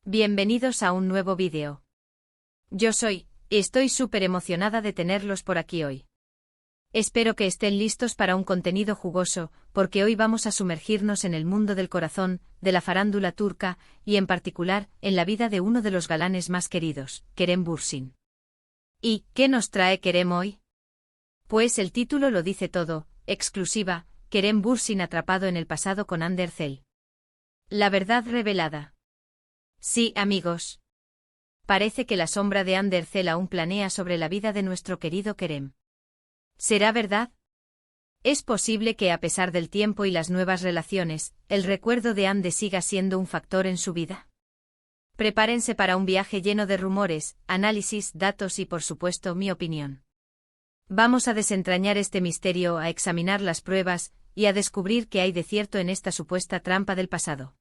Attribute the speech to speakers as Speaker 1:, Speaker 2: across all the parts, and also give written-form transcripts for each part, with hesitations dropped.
Speaker 1: Bienvenidos a un nuevo vídeo. Estoy súper emocionada de tenerlos por aquí hoy. Espero que estén listos para un contenido jugoso, porque hoy vamos a sumergirnos en el mundo del corazón, de la farándula turca, y en particular, en la vida de uno de los galanes más queridos, Kerem Bürsin. ¿Y qué nos trae Kerem hoy? Pues el título lo dice todo, exclusiva, Kerem Bürsin atrapado en el pasado con Hande Erçel. La verdad revelada. Sí, amigos. Parece que la sombra de Hande Erçel aún planea sobre la vida de nuestro querido Kerem. ¿Será verdad? ¿Es posible que a pesar del tiempo y las nuevas relaciones, el recuerdo de Hande siga siendo un factor en su vida? Prepárense para un viaje lleno de rumores, análisis, datos y por supuesto mi opinión. Vamos a desentrañar este misterio, a examinar las pruebas, y a descubrir qué hay de cierto en esta supuesta trampa del pasado.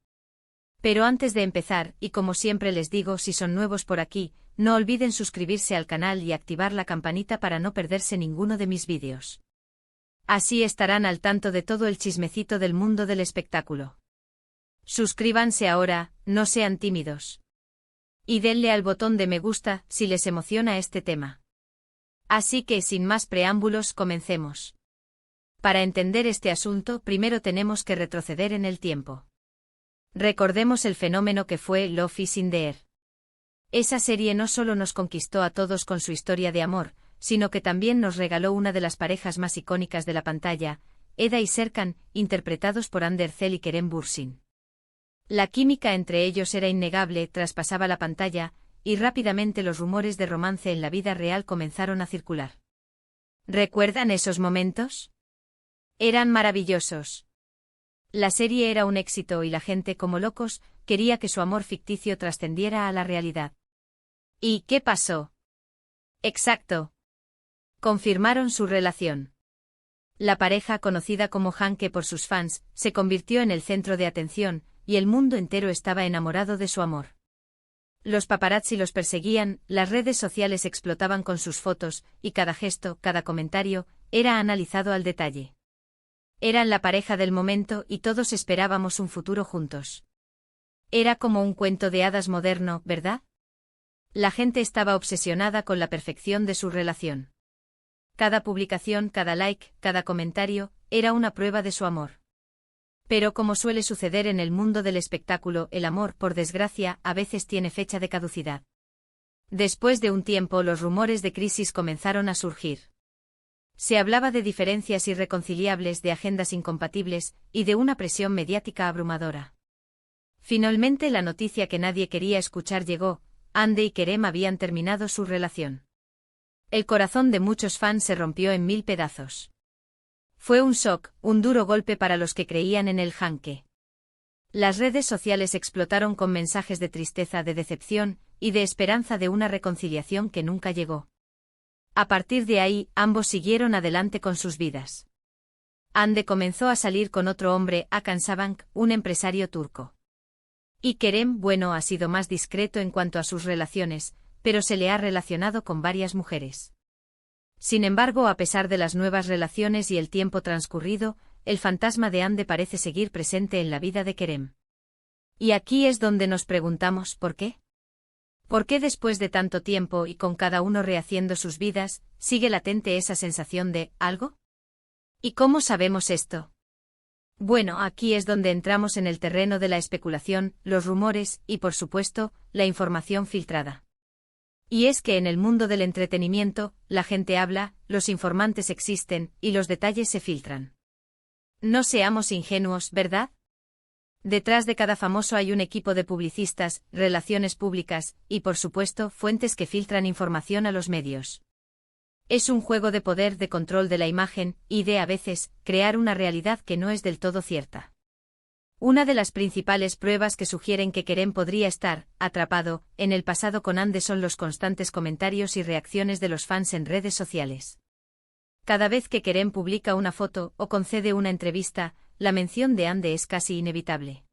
Speaker 1: Pero antes de empezar, y como siempre les digo, si son nuevos por aquí, no olviden suscribirse al canal y activar la campanita para no perderse ninguno de mis vídeos. Así estarán al tanto de todo el chismecito del mundo del espectáculo. Suscríbanse ahora, no sean tímidos. Y denle al botón de me gusta si les emociona este tema. Así que sin más preámbulos comencemos. Para entender este asunto primero tenemos que retroceder en el tiempo. Recordemos el fenómeno que fue Love is in the Air. Esa serie no solo nos conquistó a todos con su historia de amor, sino que también nos regaló una de las parejas más icónicas de la pantalla, Eda y Serkan, interpretados por Hande Erçel y Kerem Bürsin. La química entre ellos era innegable, traspasaba la pantalla, y rápidamente los rumores de romance en la vida real comenzaron a circular. ¿Recuerdan esos momentos? Eran maravillosos. La serie era un éxito y la gente, como locos, quería que su amor ficticio trascendiera a la realidad. ¿Y qué pasó? Exacto. Confirmaron su relación. La pareja, conocida como Hanke por sus fans, se convirtió en el centro de atención, y el mundo entero estaba enamorado de su amor. Los paparazzi los perseguían, las redes sociales explotaban con sus fotos, y cada gesto, cada comentario, era analizado al detalle. Eran la pareja del momento y todos esperábamos un futuro juntos. Era como un cuento de hadas moderno, ¿verdad? La gente estaba obsesionada con la perfección de su relación. Cada publicación, cada like, cada comentario, era una prueba de su amor. Pero como suele suceder en el mundo del espectáculo, el amor, por desgracia, a veces tiene fecha de caducidad. Después de un tiempo, los rumores de crisis comenzaron a surgir. Se hablaba de diferencias irreconciliables, de agendas incompatibles, y de una presión mediática abrumadora. Finalmente la noticia que nadie quería escuchar llegó: Hande y Kerem habían terminado su relación. El corazón de muchos fans se rompió en 1000 pedazos. Fue un shock, un duro golpe para los que creían en el Hanke. Las redes sociales explotaron con mensajes de tristeza, de decepción, y de esperanza de una reconciliación que nunca llegó. A partir de ahí, ambos siguieron adelante con sus vidas. Hande comenzó a salir con otro hombre, Hakan Sabank, un empresario turco. Y Kerem, bueno, ha sido más discreto en cuanto a sus relaciones, pero se le ha relacionado con varias mujeres. Sin embargo, a pesar de las nuevas relaciones y el tiempo transcurrido, el fantasma de Hande parece seguir presente en la vida de Kerem. Y aquí es donde nos preguntamos ¿por qué? ¿Por qué después de tanto tiempo y con cada uno rehaciendo sus vidas, sigue latente esa sensación de ¿algo? ¿Y cómo sabemos esto? Bueno, aquí es donde entramos en el terreno de la especulación, los rumores y, por supuesto, la información filtrada. Y es que en el mundo del entretenimiento, la gente habla, los informantes existen, y los detalles se filtran. No seamos ingenuos, ¿verdad? Detrás de cada famoso hay un equipo de publicistas, relaciones públicas, y por supuesto, fuentes que filtran información a los medios. Es un juego de poder, de control de la imagen, y de, a veces, crear una realidad que no es del todo cierta. Una de las principales pruebas que sugieren que Kerem podría estar atrapado en el pasado con Hande son los constantes comentarios y reacciones de los fans en redes sociales. Cada vez que Kerem publica una foto o concede una entrevista, la mención de Hande es casi inevitable.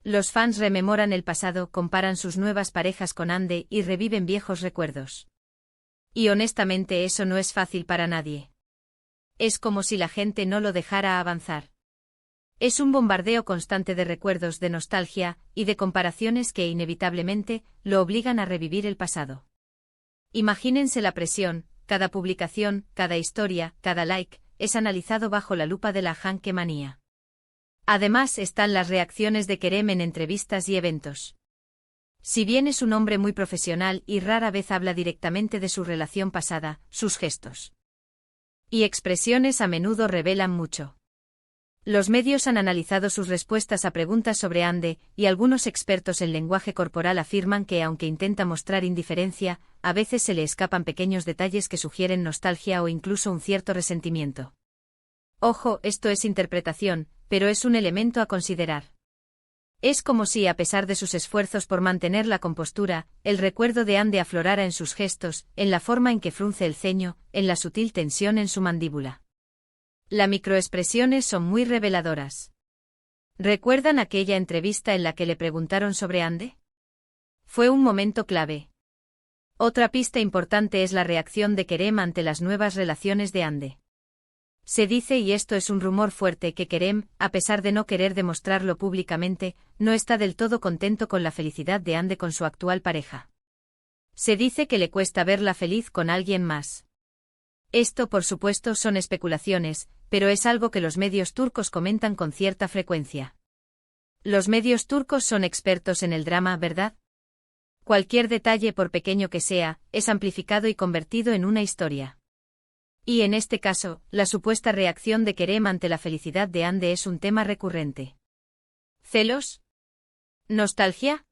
Speaker 1: Los fans rememoran el pasado, comparan sus nuevas parejas con Hande y reviven viejos recuerdos. Y honestamente eso no es fácil para nadie. Es como si la gente no lo dejara avanzar. Es un bombardeo constante de recuerdos, de nostalgia y de comparaciones que inevitablemente lo obligan a revivir el pasado. Imagínense la presión, cada publicación, cada historia, cada like, es analizado bajo la lupa de la manía. Además están las reacciones de Kerem en entrevistas y eventos. Si bien es un hombre muy profesional y rara vez habla directamente de su relación pasada, sus gestos y expresiones a menudo revelan mucho. Los medios han analizado sus respuestas a preguntas sobre Ande, y algunos expertos en lenguaje corporal afirman que aunque intenta mostrar indiferencia, a veces se le escapan pequeños detalles que sugieren nostalgia o incluso un cierto resentimiento. Ojo, esto es interpretación, pero es un elemento a considerar. Es como si, a pesar de sus esfuerzos por mantener la compostura, el recuerdo de Ande aflorara en sus gestos, en la forma en que frunce el ceño, en la sutil tensión en su mandíbula. Las microexpresiones son muy reveladoras. ¿Recuerdan aquella entrevista en la que le preguntaron sobre Ande? Fue un momento clave. Otra pista importante es la reacción de Kerem ante las nuevas relaciones de Ande. Se dice, y esto es un rumor fuerte, que Kerem, a pesar de no querer demostrarlo públicamente, no está del todo contento con la felicidad de Ande con su actual pareja. Se dice que le cuesta verla feliz con alguien más. Esto, por supuesto, son especulaciones, pero es algo que los medios turcos comentan con cierta frecuencia. Los medios turcos son expertos en el drama, ¿verdad? Cualquier detalle, por pequeño que sea, es amplificado y convertido en una historia. Y en este caso, la supuesta reacción de Kerem ante la felicidad de Ande es un tema recurrente. ¿Celos? ¿Nostalgia?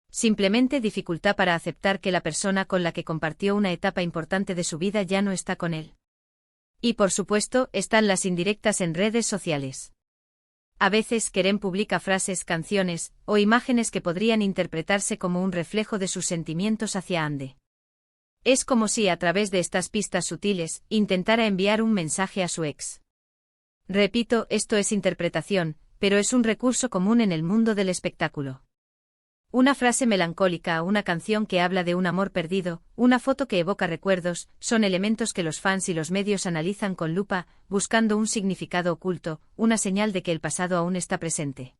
Speaker 1: Simplemente dificultad para aceptar que la persona con la que compartió una etapa importante de su vida ya no está con él. Y por supuesto, están las indirectas en redes sociales. A veces Kerem publica frases, canciones o imágenes que podrían interpretarse como un reflejo de sus sentimientos hacia Ande. Es como si, a través de estas pistas sutiles, intentara enviar un mensaje a su ex. Repito, esto es interpretación, pero es un recurso común en el mundo del espectáculo. Una frase melancólica, una canción que habla de un amor perdido, una foto que evoca recuerdos, son elementos que los fans y los medios analizan con lupa, buscando un significado oculto, una señal de que el pasado aún está presente.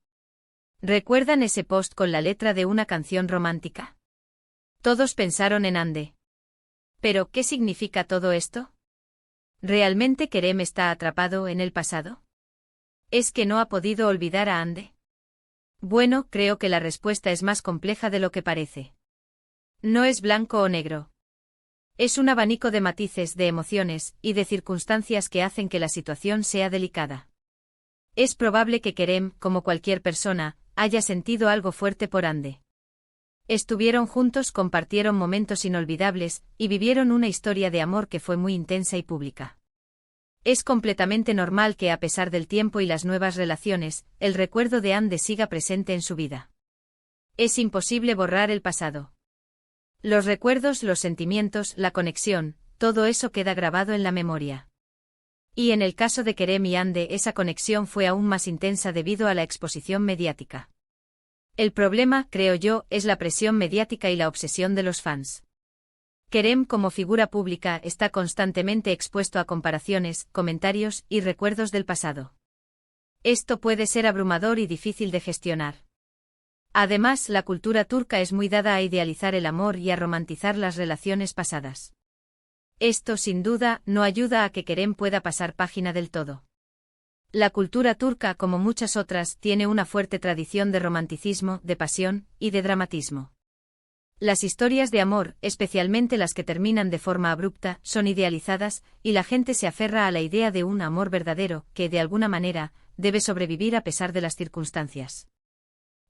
Speaker 1: ¿Recuerdan ese post con la letra de una canción romántica? Todos pensaron en Ande. ¿Pero qué significa todo esto? ¿Realmente Kerem está atrapado en el pasado? ¿Es que no ha podido olvidar a Ande? Bueno, creo que la respuesta es más compleja de lo que parece. No es blanco o negro. Es un abanico de matices, de emociones y de circunstancias que hacen que la situación sea delicada. Es probable que Kerem, como cualquier persona, haya sentido algo fuerte por Ande. Estuvieron juntos, compartieron momentos inolvidables, y vivieron una historia de amor que fue muy intensa y pública. Es completamente normal que, a pesar del tiempo y las nuevas relaciones, el recuerdo de Ande siga presente en su vida. Es imposible borrar el pasado. Los recuerdos, los sentimientos, la conexión, todo eso queda grabado en la memoria. Y en el caso de Kerem y Ande, esa conexión fue aún más intensa debido a la exposición mediática. El problema, creo yo, es la presión mediática y la obsesión de los fans. Kerem, como figura pública, está constantemente expuesto a comparaciones, comentarios y recuerdos del pasado. Esto puede ser abrumador y difícil de gestionar. Además, la cultura turca es muy dada a idealizar el amor y a romantizar las relaciones pasadas. Esto, sin duda, no ayuda a que Kerem pueda pasar página del todo. La cultura turca, como muchas otras, tiene una fuerte tradición de romanticismo, de pasión y de dramatismo. Las historias de amor, especialmente las que terminan de forma abrupta, son idealizadas, y la gente se aferra a la idea de un amor verdadero, que, de alguna manera, debe sobrevivir a pesar de las circunstancias.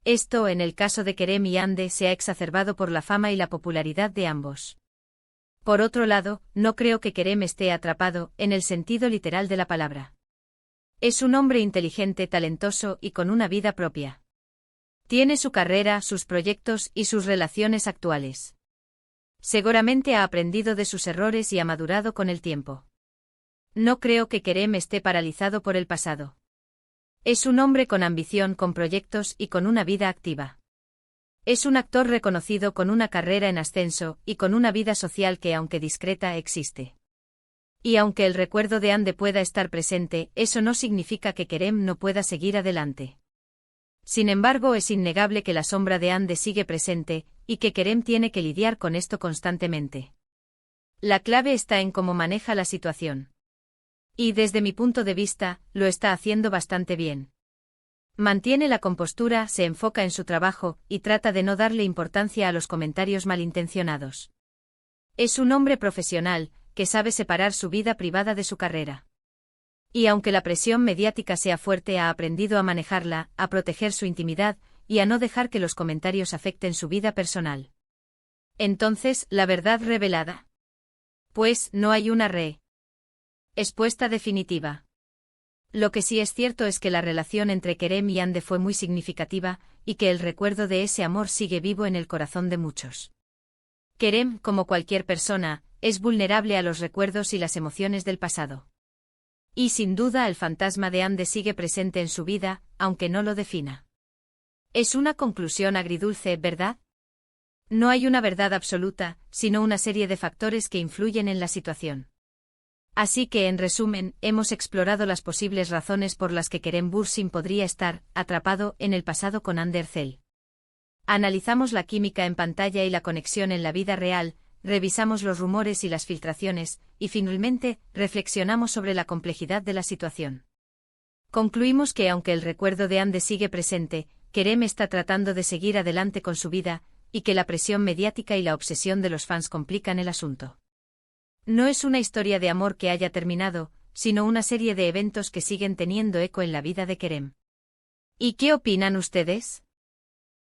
Speaker 1: Esto, en el caso de Kerem y Ande, se ha exacerbado por la fama y la popularidad de ambos. Por otro lado, no creo que Kerem esté atrapado, en el sentido literal de la palabra. Es un hombre inteligente, talentoso y con una vida propia. Tiene su carrera, sus proyectos y sus relaciones actuales. Seguramente ha aprendido de sus errores y ha madurado con el tiempo. No creo que Kerem esté paralizado por el pasado. Es un hombre con ambición, con proyectos y con una vida activa. Es un actor reconocido con una carrera en ascenso y con una vida social que, aunque discreta, existe. Y aunque el recuerdo de Ande pueda estar presente, eso no significa que Kerem no pueda seguir adelante. Sin embargo, es innegable que la sombra de Ande sigue presente, y que Kerem tiene que lidiar con esto constantemente. La clave está en cómo maneja la situación. Y desde mi punto de vista, lo está haciendo bastante bien. Mantiene la compostura, se enfoca en su trabajo, y trata de no darle importancia a los comentarios malintencionados. Es un hombre profesional, que sabe separar su vida privada de su carrera. Y aunque la presión mediática sea fuerte, ha aprendido a manejarla, a proteger su intimidad, y a no dejar que los comentarios afecten su vida personal. Entonces, ¿la verdad revelada? Pues, no hay una respuesta definitiva. Lo que sí es cierto es que la relación entre Kerem y Ande fue muy significativa, y que el recuerdo de ese amor sigue vivo en el corazón de muchos. Kerem, como cualquier persona, es vulnerable a los recuerdos y las emociones del pasado. Y sin duda el fantasma de Ande sigue presente en su vida, aunque no lo defina. Es una conclusión agridulce, ¿verdad? No hay una verdad absoluta, sino una serie de factores que influyen en la situación. Así que, en resumen, hemos explorado las posibles razones por las que Kerem Bürsin podría estar atrapado en el pasado con Ande Erçel. Analizamos la química en pantalla y la conexión en la vida real, revisamos los rumores y las filtraciones, y finalmente, reflexionamos sobre la complejidad de la situación. Concluimos que aunque el recuerdo de Ande sigue presente, Kerem está tratando de seguir adelante con su vida, y que la presión mediática y la obsesión de los fans complican el asunto. No es una historia de amor que haya terminado, sino una serie de eventos que siguen teniendo eco en la vida de Kerem. ¿Y qué opinan ustedes?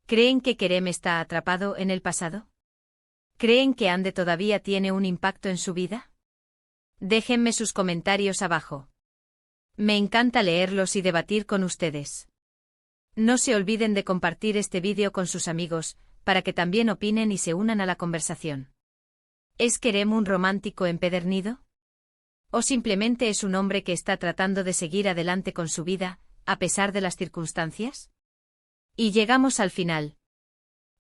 Speaker 1: ¿Creen que Kerem está atrapado en el pasado? ¿Creen que Ande todavía tiene un impacto en su vida? Déjenme sus comentarios abajo. Me encanta leerlos y debatir con ustedes. No se olviden de compartir este vídeo con sus amigos, para que también opinen y se unan a la conversación. ¿Es Kerem un romántico empedernido? ¿O simplemente es un hombre que está tratando de seguir adelante con su vida, a pesar de las circunstancias? Y llegamos al final.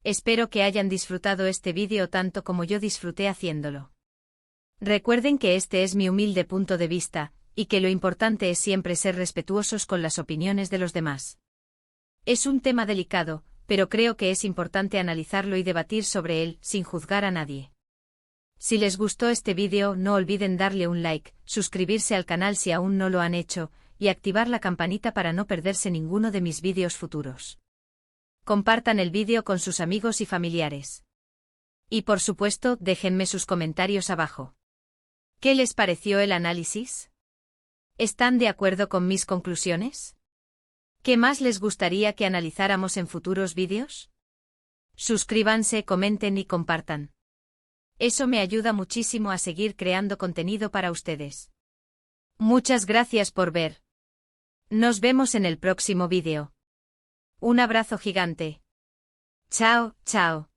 Speaker 1: Espero que hayan disfrutado este vídeo tanto como yo disfruté haciéndolo. Recuerden que este es mi humilde punto de vista, y que lo importante es siempre ser respetuosos con las opiniones de los demás. Es un tema delicado, pero creo que es importante analizarlo y debatir sobre él, sin juzgar a nadie. Si les gustó este vídeo, no olviden darle un like, suscribirse al canal si aún no lo han hecho, y activar la campanita para no perderse ninguno de mis vídeos futuros. Compartan el vídeo con sus amigos y familiares. Y por supuesto, déjenme sus comentarios abajo. ¿Qué les pareció el análisis? ¿Están de acuerdo con mis conclusiones? ¿Qué más les gustaría que analizáramos en futuros vídeos? Suscríbanse, comenten y compartan. Eso me ayuda muchísimo a seguir creando contenido para ustedes. Muchas gracias por ver. Nos vemos en el próximo vídeo. Un abrazo gigante. Chao, chao.